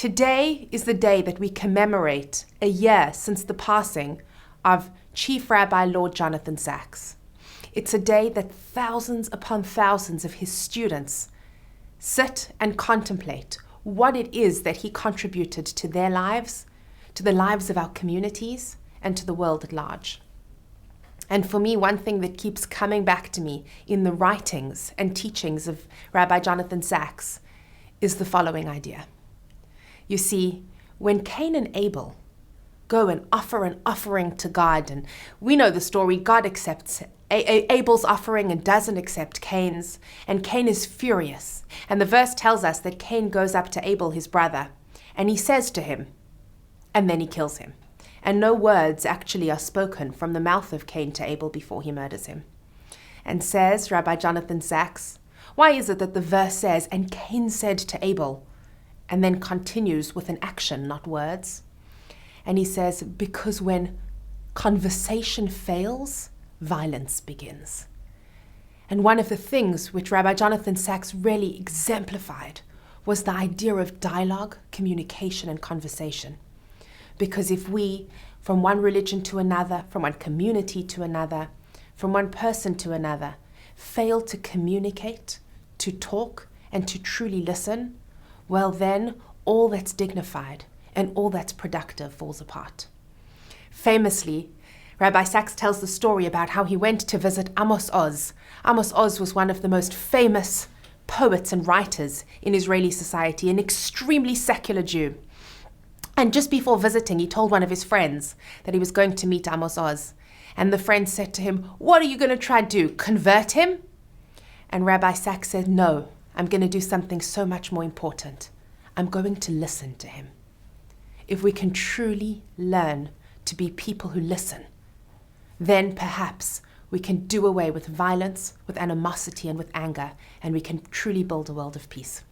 Today is the day that we commemorate a year since the passing of Chief Rabbi Lord Jonathan Sacks. It's a day that thousands upon thousands of his students sit and contemplate what it is that he contributed to their lives, to the lives of our communities, and to the world at large. And for me, one thing that keeps coming back to me in the writings and teachings of Rabbi Jonathan Sacks is the following idea. You see, when Cain and Abel go and offer an offering to God, and we know the story, God accepts Abel's offering and doesn't accept Cain's, and Cain is furious. And the verse tells us that Cain goes up to Abel, his brother, and he says to him, and then he kills him. And no words actually are spoken from the mouth of Cain to Abel before he murders him. And says Rabbi Jonathan Sacks, why is it that the verse says, and Cain said to Abel, and then continues with an action, not words? And he says, because when conversation fails, violence begins. And one of the things which Rabbi Jonathan Sacks really exemplified was the idea of dialogue, communication, and conversation. Because if we, from one religion to another, from one community to another, from one person to another, fail to communicate, to talk, and to truly listen, well then, all that's dignified and all that's productive falls apart. Famously, Rabbi Sacks tells the story about how he went to visit Amos Oz. Amos Oz was one of the most famous poets and writers in Israeli society, an extremely secular Jew. And just before visiting, he told one of his friends that he was going to meet Amos Oz. And the friend said to him, what are you going to try to do, convert him? And Rabbi Sacks said, no, I'm going to do something so much more important. I'm going to listen to him. If we can truly learn to be people who listen, then perhaps we can do away with violence, with animosity, and with anger, and we can truly build a world of peace.